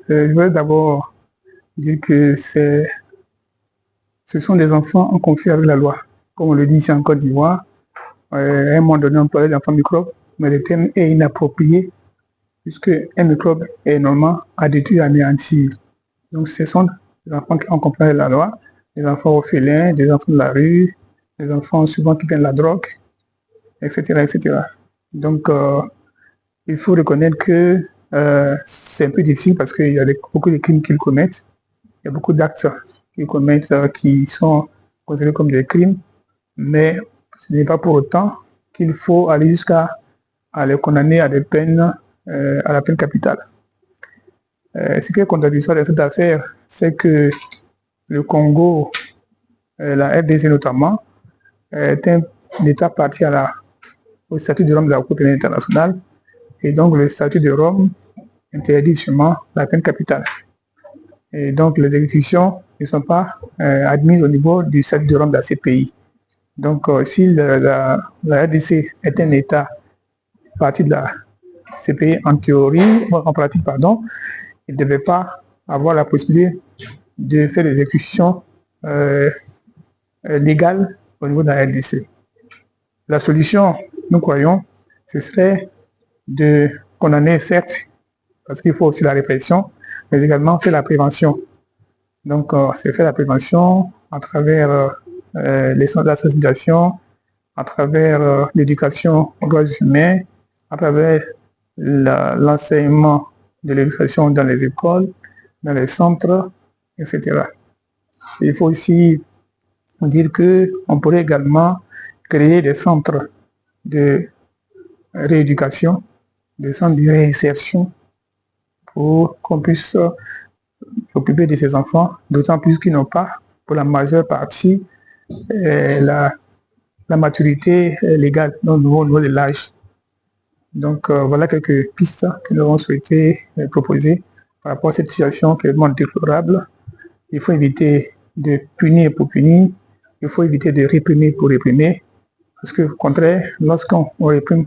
Je voudrais d'abord dire que ce sont des enfants en conflit avec la loi. Comme on le dit ici en Côte d'Ivoire, à un moment donné, on parlait d'enfants microbes, mais le terme est inapproprié puisque un microbe est normalement à détruire, à anéantir. Donc ce sont des enfants qui ont conflit avec la loi, des enfants orphelins, des enfants de la rue, des enfants souvent qui prennent la drogue, etc. etc. Donc il faut reconnaître que c'est un peu difficile parce qu'il y a beaucoup de crimes qu'ils commettent. Il y a beaucoup d'actes qu'ils commettent qui sont considérés comme des crimes, mais ce n'est pas pour autant qu'il faut aller jusqu'à les condamner à des peines, à la peine capitale. Ce qui est contradictoire dans cette affaire, c'est que le Congo, la RDC notamment, est un État parti au statut de Rome de la Cour pénale internationale, et donc le statut de Rome interdit justement la peine capitale. Et donc les exécutions ne sont pas admises au niveau du statut de Rome de la CPI. Donc si la RDC est un État parti de la CPI en pratique, pardon, il ne devait pas avoir la possibilité de faire des exécutions légales au niveau de la RDC. La solution, nous croyons, ce serait de condamner, certes, parce qu'il faut aussi la répression, mais également faire la prévention. Donc, c'est faire la prévention à travers les centres d'association, à travers l'éducation aux droits humains, à travers l'enseignement de l'éducation dans les écoles, dans les centres, etc. Il faut aussi dire qu'on pourrait également créer des centres de rééducation, des centres de réinsertion pour qu'on puisse s'occuper de ces enfants, d'autant plus qu'ils n'ont pas, pour la majeure partie, la maturité légale, donc au niveau de l'âge. Donc voilà quelques pistes que nous avons souhaité proposer par rapport à cette situation qui est vraiment déplorable. Il faut éviter de punir pour punir, il faut éviter de réprimer pour réprimer, parce que au contraire, lorsqu'on réprime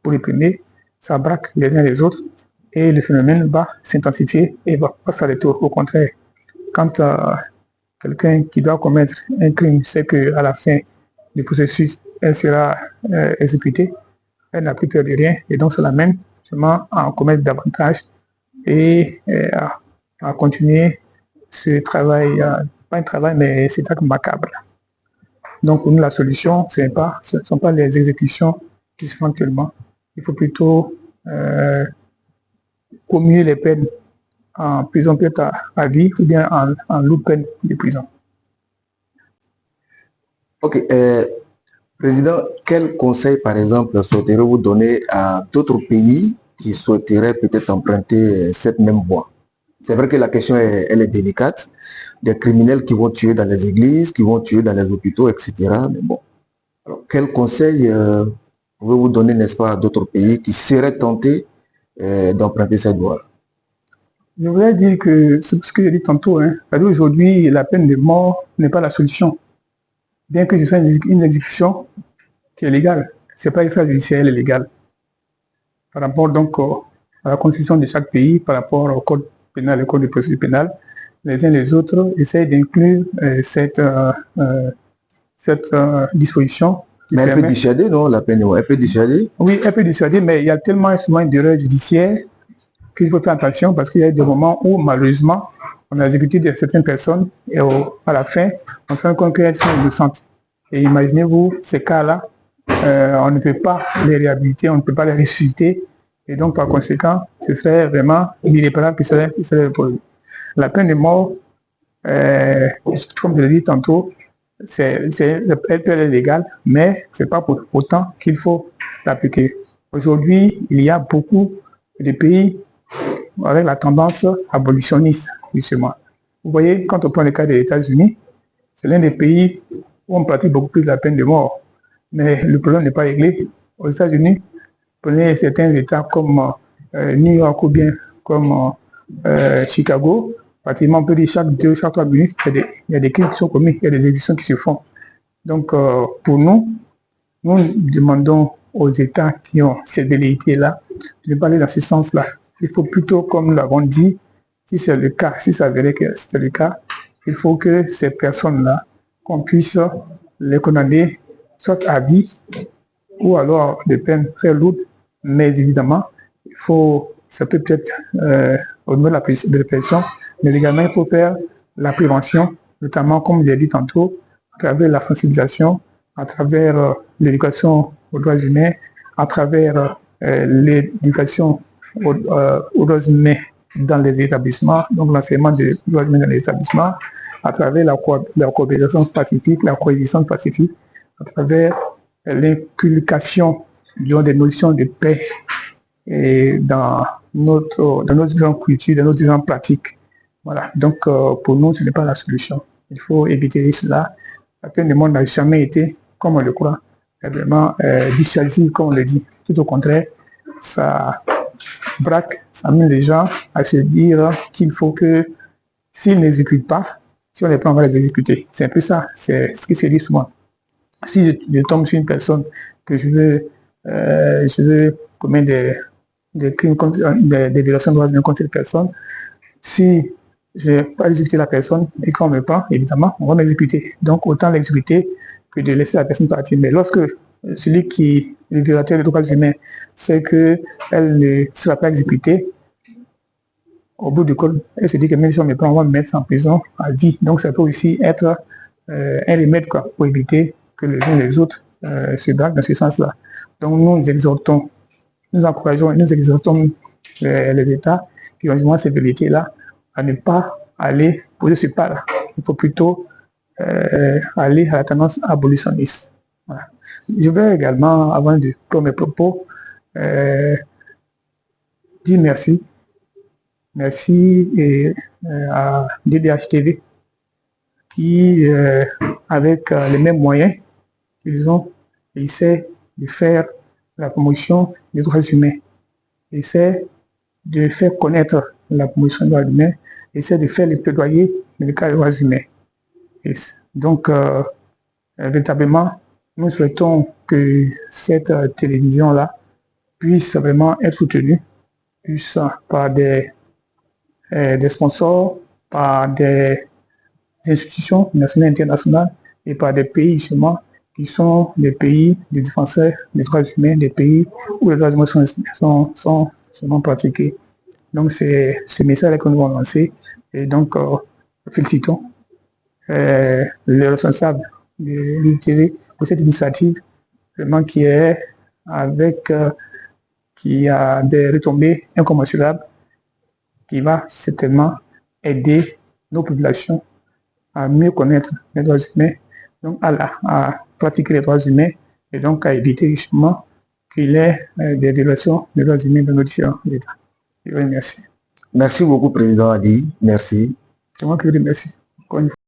pour réprimer, ça braque les uns les autres et le phénomène va s'intensifier et va pas s'arrêter. Au contraire, quand quelqu'un qui doit commettre un crime sait qu'à la fin du processus, elle sera exécutée, elle n'a plus peur de rien et donc ça l'amène seulement à en commettre davantage et à continuer ce travail, pas un travail, mais cet acte macabre. Donc pour nous, la solution, ce ne sont pas les exécutions qui se font actuellement. Il faut plutôt commuer les peines en prison peut-être à vie ou bien en lourde peine de prison. Ok. Président, quel conseil, par exemple, souhaiterez-vous donner à d'autres pays qui souhaiteraient peut-être emprunter cette même voie? C'est vrai que la question, elle est délicate. Des criminels qui vont tuer dans les églises, qui vont tuer dans les hôpitaux, etc. Mais bon, alors, quel conseil pouvez-vous donner, n'est-ce pas, à d'autres pays qui seraient tentés d'emprunter cette voie? Je voudrais dire que ce que j'ai dit tantôt, aujourd'hui, la peine de mort n'est pas la solution. Bien que ce soit une exécution qui est légale, ce n'est pas extrajudiciaire, elle est légale. Par rapport donc à la constitution de chaque pays, par rapport au code pénal et au code de procédure pénale, les uns les autres essayent d'inclure cette disposition. Mais elle peut dissuader, non, la peine, elle peut dissuader? Oui, elle peut dissuader, mais il y a tellement souvent d'erreurs judiciaires qu'il faut faire attention parce qu'il y a des moments où, malheureusement, on a exécuté certaines personnes et à la fin, on se rend compte qu'elles sont innocentes. Et imaginez-vous ces cas-là, on ne peut pas les réhabiliter, on ne peut pas les ressusciter. Et donc, par conséquent, ce serait vraiment l'irréparable qui serait pour la peine de mort, comme je l'ai dit tantôt, elle peut être légale, mais ce n'est pas pour autant qu'il faut l'appliquer. Aujourd'hui, il y a beaucoup de pays avec la tendance abolitionniste, justement. Vous voyez, quand on prend le cas des États-Unis, c'est l'un des pays où on pratique beaucoup plus la peine de mort. Mais le problème n'est pas réglé. Aux États-Unis, prenez certains États comme New York ou bien comme Chicago, pratiquement on peut dire chaque 2, chaque 3 minutes, il y a des crimes qui sont commis, il y a des exécutions qui se font. Donc pour nous demandons aux États qui ont cette velléité-là de ne pas aller dans ce sens-là. Il faut plutôt, comme nous l'avons dit, Si c'est le cas, si ça s'avérait que c'est le cas, il faut que ces personnes-là, qu'on puisse les condamner soit à vie ou alors des peines très lourdes, mais évidemment, ça peut être au niveau de la répression, mais également il faut faire la prévention, notamment comme je l'ai dit tantôt, à travers la sensibilisation, à travers l'éducation aux droits humains, à travers l'éducation aux droits humains dans les établissements, donc l'enseignement des droits humains dans les établissements, à travers la coopération pacifique, la coexistence pacifique, à travers l'inculcation des notions de paix et dans notre différentes cultures, dans nos différentes pratiques. Voilà. Donc, pour nous, ce n'est pas la solution. Il faut éviter cela. La peine de mort n'a jamais été, comme on le croit, vraiment dissuasive, comme on le dit. Tout au contraire, ça braque, ça amène les gens à se dire qu'il faut que, s'ils n'exécutent pas, si on les prend, on va les exécuter. C'est un peu ça, c'est ce qui se dit souvent. Si je tombe sur une personne que je veux commettre des crimes contre, des violations de droits humains contre cette personne, si je n'ai pas exécuté la personne et qu'on me prend, évidemment, on va m'exécuter. Donc, autant l'exécuter que de laisser la personne partir. Mais lorsque celui qui est le violateur des droits humains sait qu'elle ne sera pas exécutée, au bout du compte, elle se dit que même si on me prend, on va me mettre en prison à vie. Donc, ça peut aussi être un remède pour éviter que les uns et les autres se braquent dans ce sens-là. Donc, nous exhortons, nous encourageons et nous exhortons les États qui ont justement ces vérités-là à ne pas aller poser ce pas-là. Il faut plutôt aller à la tendance abolitionniste. Voilà. Je vais également, avant de prendre mes propos, dire merci. Merci à DDH TV qui, avec les mêmes moyens qu'ils ont, essaient de faire la promotion des droits humains, essaient de faire connaître la promotion des droits humains, essaient de faire les plaidoyers dans le cas des droits humains. Et donc, véritablement, nous souhaitons que cette télévision-là puisse vraiment être soutenue, puisse par des sponsors, par des institutions nationales et internationales et par des pays justement qui sont des pays de défenseurs des droits humains, des pays où les droits humains sont pratiqués. Donc c'est ce message que nous avons lancé et donc félicitons les responsables de l'UTV pour cette initiative vraiment qui a des retombées incommensurables qui va certainement aider nos populations à mieux connaître les droits humains, donc à pratiquer les droits humains et donc à éviter justement qu'il y ait des violations des droits humains dans nos différents États. Je vous remercie. Merci beaucoup, Président Ali. Merci. C'est moi qui vous remercie. Encore une fois.